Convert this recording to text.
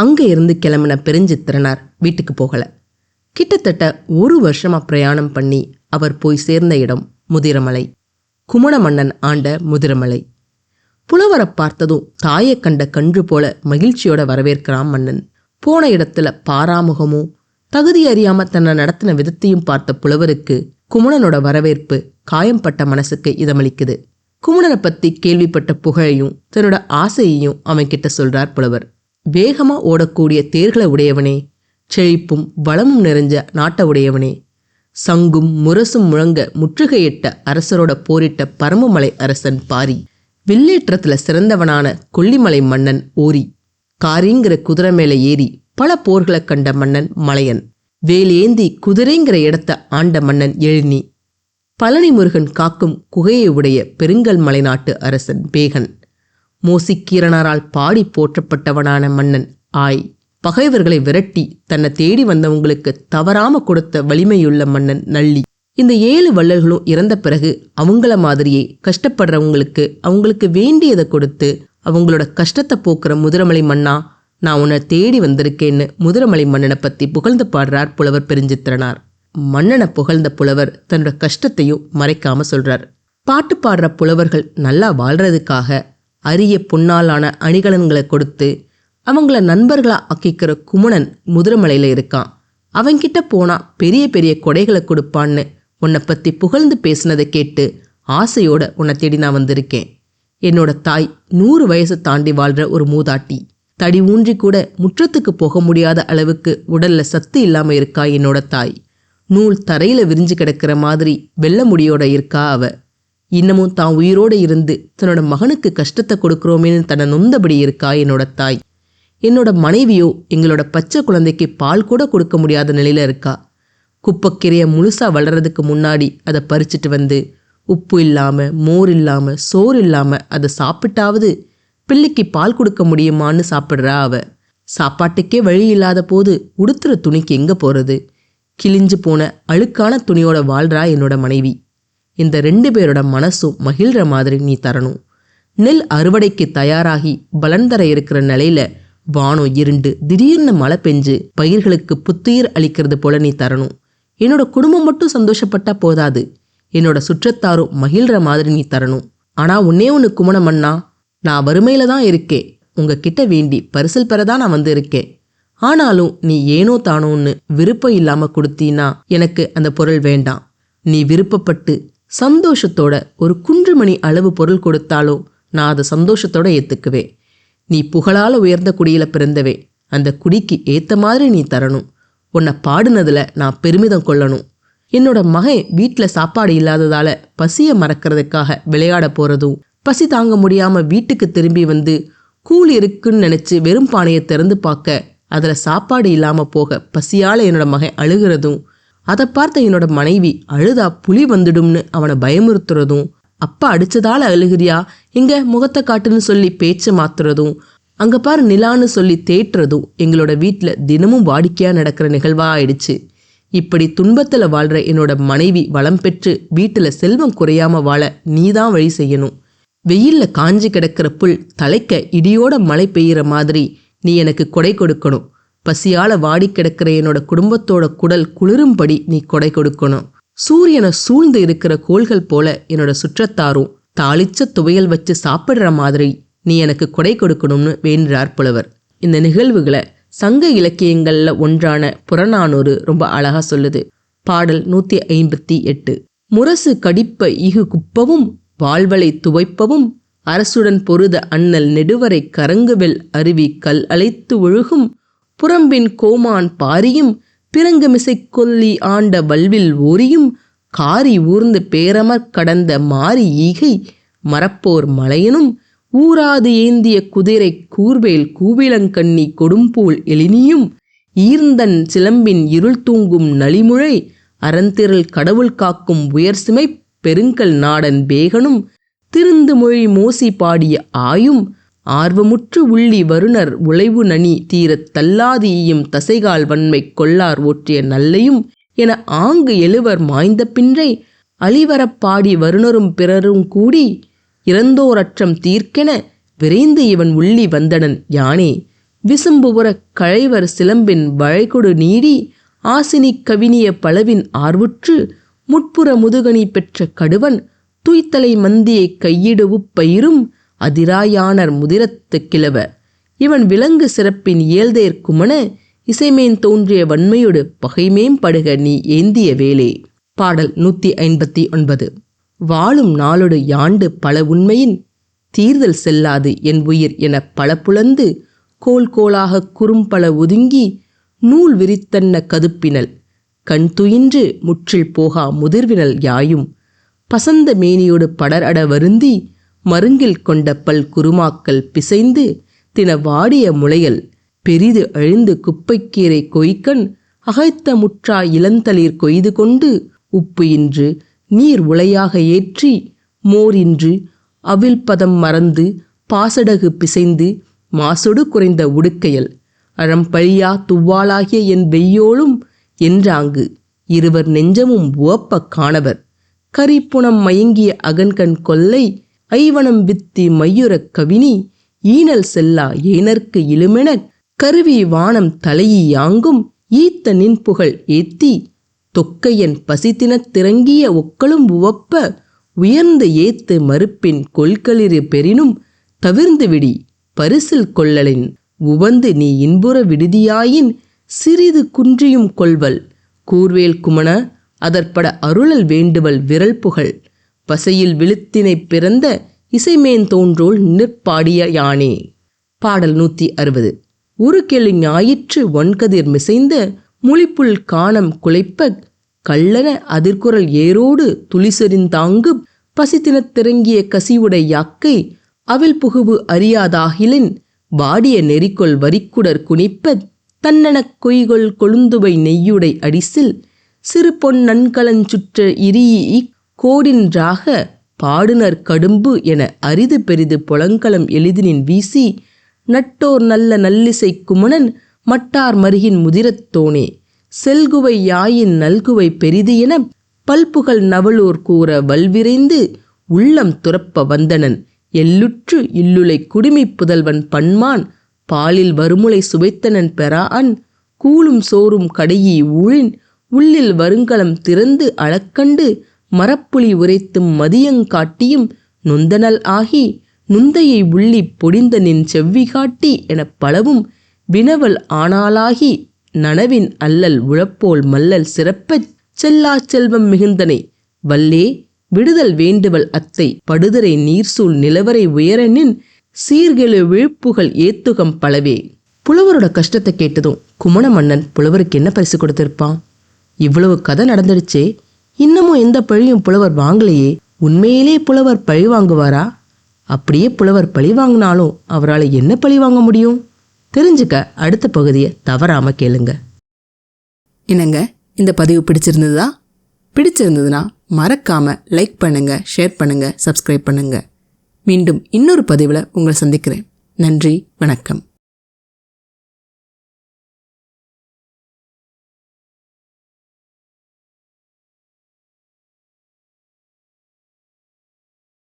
அங்க இருந்து கிளம்பின பெருஞ்சித்திரனார் வீட்டுக்கு போகல. கிட்டத்தட்ட 1 வருஷமா பிரயாணம் பண்ணி அவர் போய் சேர்ந்த இடம் முதிரமலை. குமண மன்னன் ஆண்ட முதிரமலை. புலவரை பார்த்ததும் தாயை கண்ட கன்று போல மகிழ்ச்சியோட வரவேற்கிறான் மன்னன். போன இடத்துல பாராமுகமும் தகுதி அறியாம தன்னை நடத்தின விதத்தையும் பார்த்த புலவருக்கு குமணனோட வரவேற்பு காயம்பட்ட மனசுக்கு இதமளிக்குது. குமணனை பத்தி கேள்விப்பட்ட புகழையும் தன்னோட ஆசையையும் அவன் கிட்ட சொல்றார் புலவர். வேகமா ஓடக்கூடிய தேர்களை உடையவனே, செழிப்பும் வளமும் நிறைஞ்ச நாட்டை உடையவனே, சங்கும் முரசும் முழங்க முற்றுகையிட்ட அரசரோட போரிட்ட பரமமலை அரசன் பாரி, வில்லேற்றத்துல சிறந்தவனான கொல்லிமலை மன்னன் ஓரி, காரிங்கிற குதிரை மேல ஏறி பல போர்களை கண்ட மன்னன் மலையன், வேலேந்தி குதிரைங்கிற இடத்த ஆண்ட மன்னன் எழினி, பழனி முருகன் காக்கும் குகையை உடைய பெருங்கல் மலை நாட்டு அரசன் பேகன், மோசிக்கீரனரால் பாடி போற்றப்பட்டவனான மன்னன் ஆய், பகைவர்களை விரட்டி தன்னை தேடி வந்தவங்களுக்கு தவறாம கொடுத்த வலிமையுள்ள மன்னன் நள்ளி. இந்த 7 வள்ளல்களும் இறந்த பிறகு அவங்கள மாதிரியே கஷ்டப்படுறவங்களுக்கு அவங்களுக்கு வேண்டியதை கொடுத்து அவங்களோட கஷ்டத்தை போக்குற முதிரமலை மன்னா, நான் உன்னை தேடி வந்திருக்கேன்னு முதிரமலை மன்னனை பத்தி புகழ்ந்து பாடுறார் புலவர் பெருஞ்சித்திரனார். மன்னனை புகழ்ந்த புலவர் தன்னோட கஷ்டத்தையும் மறைக்காம சொல்றார். பாட்டு பாடுற புலவர்கள் நல்லா வாழ்றதுக்காக அரிய பொன்னாலான அணிகலன்களை கொடுத்து அவங்கள நண்பர்களா ஆக்கிக்கிற குமணன் முதிரமலையில இருக்கான். அவன்கிட்ட போனா பெரிய பெரிய கொடைகளை கொடுப்பான்னு உன்னை பத்தி புகழ்ந்து பேசினதை கேட்டு ஆசையோட உன்னை தேடி நான் வந்திருக்கேன். என்னோட தாய் 100 வயசு தாண்டி வாழ்ற ஒரு மூதாட்டி. தடி ஊன்றி கூட முற்றத்துக்கு போக முடியாத அளவுக்கு உடல்ல சத்து இல்லாம இருக்கா என்னோட தாய். நூல் தரையில விரிஞ்சு கிடக்கிற மாதிரி வெள்ள முடியோட இருக்கா அவ. இன்னமும் தான் உயிரோட இருந்து தன்னோட மகனுக்கு கஷ்டத்தை கொடுக்குறோமேன்னு தன்னை நொந்தபடி இருக்கா என்னோட தாய். என்னோட மனைவியோ எங்களோட பச்சை குழந்தைக்கு பால் கூட கொடுக்க முடியாத நிலையில இருக்கா. குப்பைக்கீரையை முழுசா வளர்றதுக்கு முன்னாடி அதை பறிச்சுட்டு வந்து உப்பு இல்லாம மோர் இல்லாம சோறு இல்லாம அதை சாப்பிட்டாவது பிள்ளைக்கு பால் கொடுக்க முடியுமான்னு சாப்பிட்றா அவ. சாப்பாட்டுக்கே வழி இல்லாத போது உடுத்துற துணிக்கு எங்க போறது? கிழிஞ்சு போன அழுக்கான துணியோட வாழ்றா என்னோட மனைவி. இந்த 2 பேரோட மனசும் மகிழ்ற மாதிரி நீ தரணும். நெல் அறுவடைக்கு தயாராகி பலன் தர இருக்கிற நிலையில வானம் இருண்டு திடீர்னு மழை பெஞ்சு பயிர்களுக்கு புத்துயிர் அளிக்கிறது போல நீ தரணும். என்னோட குடும்பம் மட்டும் சந்தோஷப்பட்டா போதாது, என்னோட சுற்றத்தாரும் மகிழ்ற மாதிரி நீ தரணும். ஆனா ஒன்னே ஒன்று குமணமண்ணா, நான் வறுமையில தான் இருக்கேன். உங்ககிட்ட வேண்டி பரிசல் பெறதான் நான் வந்து இருக்கேன். ஆனாலும் நீ ஏனோ தானோன்னு விருப்பம் இல்லாம கொடுத்தீன்னா எனக்கு அந்த பொருள் வேண்டாம். நீ விருப்பப்பட்டு சந்தோஷத்தோட ஒரு குன்றுமணி அளவு பொருள் கொடுத்தாலும் நான் அதை சந்தோஷத்தோட ஏத்துக்குவேன். நீ புகழால உயர்ந்த குடியில பிறந்தவே, அந்த குடிக்கு ஏத்த மாதிரி நீ தரணும். உன்னை பாடுனதுல நான் பெருமிதம் கொள்ளணும். என்னோட மகன் வீட்டுல சாப்பாடு இல்லாததால பசிய மறக்கிறதுக்காக விளையாட போறதும், பசி தாங்க முடியாம வீட்டுக்கு திரும்பி வந்து கூழ் இருக்குன்னு நினைச்சு வெறும் பானையை திறந்து பார்க்க அதுல சாப்பாடு இல்லாம போக பசியால என்னோட மகன் அழுகிறதும், அதை பார்த்த என்னோட மனைவி அழுதா புலி வந்துடும்னு அவனை பயமுறுத்துறதும், அப்பா அடிச்சதால அழுகிறியா, எங்க முகத்தை காட்டுன்னு சொல்லி பேச்சை மாத்துறதும், அங்க பாரு நிலான்னு சொல்லி தேட்டுறதும் எங்களோட வீட்டுல தினமும் வாடிக்கையா நடக்கிற நிகழ்வா ஆயிடுச்சு. இப்படி துன்பத்துல வாழ்ற என்னோட மனைவி வளம் பெற்று வீட்டுல செல்வம் குறையாம வாழ நீதான் வழி செய்யணும். வெயில்ல காஞ்சி கிடக்கிற புல் தலைக்க இடியோட மழை பெய்யுற மாதிரி நீ எனக்கு கொடை கொடுக்கணும். பசியால வாடி கிடக்கிற என்னோட குடும்பத்தோட குடல் குளிரும்படி நீ கொடை கொடுக்கணும். சூரியனை சூழ்ந்து இருக்கிற கோள்கள் போல என்னோட சுற்றத்தாரும் தாளிச்ச துவையல் வச்சு சாப்பிடுற மாதிரி நீ எனக்கு கொடை கொடுக்கணும்னு வேண்டுறார் புலவர். இந்த நிகழ்வுகளை சங்க இலக்கியங்கள்ல ஒன்றான புறநானூறு ரொம்ப அழகா சொல்லுது. பாடல் 158. முரசு கடிப்ப இகு குப்பவும் வாழ்வளை துவைப்பவும் அரசுடன் பொருத அண்ணல் நெடுவரை கரங்குவெல் அருவி கல் அழைத்து ஒழுகும் புறம்பின் கோமான் பாரியும் பிறங்குமிசை கொல்லி ஆண்ட வல்வில் ஓரியும் காரி ஊர்ந்து பேரமர் கடந்த மாரி ஈகை மரப்போர் மலையனும் ஊராது ஏந்திய குதிரை கூர்வேல் கூவிலங்கண்ணி கொடும்போல் எழினியும் ஈர்ந்தன் சிலம்பின் இருள் தூங்கும் நலிமுழை அறந்திரள் கடவுள் காக்கும் உயர்சிமை பெருங்கல் நாடன் பேகனும் திருந்து மொழி மோசி பாடிய ஆயும் ஆர்வமுற்று உள்ளி வருணர் உழைவு நனி தீரத் தல்லாதியும் தசைகால் வன்மை கொள்ளார் ஓற்றிய நல்லையும் என ஆங்கு எழுவர் மாய்ந்த பின்றை அழிவரப் பாடி வருணரும் பிறரும் கூடி இறந்தோரற்றம் தீர்க்கென விரைந்து இவன் உள்ளி வந்தனன் யானே விசும்புபுற கழைவர் சிலம்பின் வளைகொடு நீடி ஆசினி கவினிய பலவின் ஆர்வுற்று முட்புற முதுகனி பெற்ற கடுவன் துய்த்தலை மந்தியை கையிடுவுப் பயிரும் அதிராயானர் முதிரத்து கிழவ இவன் விலங்கு சிறப்பின் இயல்தேர் குமண இசைமேன் தோன்றிய வன்மையொடு பகைமேம் படுக நீ ஏந்திய வேலே. பாடல் 159. வாழும் நாளொடு யாண்டு பல உண்மையின் தீர்தல் செல்லாது என் உயிர் என பல புலந்து கோல் கோலாக குறும்பல ஒதுங்கி நூல் விரித்தன்ன கதுப்பினல் கண் துயின்று முற்றில் போகா முதிர்வினல் யாயும் பசந்த மேனியோடு படர் அட வருந்தி மருங்கில் கொண்ட பல் குருமாக்கள் பிசைந்து தின வாடிய முளையல் பெரிது அழிந்து குப்பைக்கீரை கொய்கண் அகைத்த முற்றா இளந்தளிர் கொய்து கொண்டு உப்பு இன்று நீர் உளையாக ஏற்றி மோர் இன்று அவில் பதம் மறந்து பாசடகு பிசைந்து மாசொடு குறைந்த உடுக்கையல் அழம்பழியா துவ்வாளாகிய என் வெய்யோளும் என்றாங்கு இருவர் நெஞ்சமும் உவப்ப காணவர் கரிப்புணம் மயங்கிய அகன்கண் கொல்லை ஐவனம் வித்தி மையுறக் கவினி ஈனல் செல்லா ஏனர்க்கு இலுமெனக் கருவி வானம் தலையி யாங்கும் ஈத்த நின்புகழ் ஏத்தி தொக்கையன் பசித்தினத் திறங்கிய ஒக்களும் உவப்ப உயர்ந்து ஏத்து மறுப்பின் கொள்களிரு பெறினும் தவிர்ந்து விடி பரிசில் கொள்ளலின் உவந்து நீ இன்புற விடுதியாயின் சிறிது குன்றியும் கொள்வல் கூர்வேல் குமண அதற்பட அருளல் வேண்டுவல் விரல் புகழ் பசையில் விழுத்தினை பிறந்த இசைமேன் தோன்றோள் நிற்பாடிய யானே. பாடல் 160. உருக்கெழு ஞாயிற்று ஒன்கதிர் மிசைந்த முளிப்புள் காணம் குலைப்ப கள்ளன அதிர்குரல் ஏரோடு துளிசெறிந்தாங்கு பசித்தினத் திறங்கிய கசிவுடை யாக்கை அவில் புகுவு அறியாதாகிலின் வாடிய நெறிக்கொள் வரிக்குடர் குனிப்ப தன்னனக் கொய்கொள் கொழுந்துவை நெய்யுடை அடிசில் சிறு பொன் நன்கலஞ் சுற்ற இரியி கோடின்றாக பாடுனர் கடும்பு என அரிது பெரிது புலங்கலம் எளிதினின் வீசி நட்டோர் நல்ல நல்லிசை குமணன் மட்டார் மருகின் முதிரத்தோனே செல்குவை யாயின் நல்குவை பெரிது என பல்புகழ் நவலூர் கூற வல்விரைந்து உள்ளம் துறப்ப வந்தனன் எல்லுற்று இல்லுலை குடிமி புதல்வன் பன்மான் பாலில் வருமுலை சுவைத்தனன் பெறாஅன் கூலும் சோறும் கடையி ஊழின் உள்ளில் வருங்கலம் திறந்து அளக்கண்டு மரப்புலி உரைத்தும் மதியங்காட்டியும் நொந்தனல் ஆகி நுந்தையை உள்ளி பொடிந்த நின் செவ்வி காட்டி எனப் பலவும் வினவல் ஆனாலாகி நனவின் அல்லல் உழப்போல் மல்லல் சிறப்பச் செல்லா செல்வம் மிகுந்தனை வல்லே விடுதல் வேண்டுவல் அத்தை படுதரை நீர்சூழ் நிலவரை உயரனின் சீர்கெழு விழுப்புகள் ஏத்துகம் பலவே. புலவரோட கஷ்டத்தை கேட்டதும் குமண மன்னன் புலவருக்கு என்ன பரிசு கொடுத்திருப்பான்? இவ்வளவு கதை நடந்துடுச்சே, இன்னமும் எந்த பழியும் புலவர் வாங்கலையே, உண்மையிலே புலவர் பழி வாங்குவாரா? அப்படியே புலவர் பழி வாங்கினாலும் அவரால் என்ன பழி வாங்க முடியும்? தெரிஞ்சுக்க அடுத்த பகுதியை தவறாம கேளுங்க. என்னங்க, இந்த பதிவு பிடிச்சிருந்ததுன்னா மறக்காம லைக் பண்ணுங்க, ஷேர் பண்ணுங்க, சப்ஸ்கிரைப் பண்ணுங்க. மீண்டும் இன்னொரு பதிவில் உங்களை சந்திக்கிறேன். நன்றி, வணக்கம்.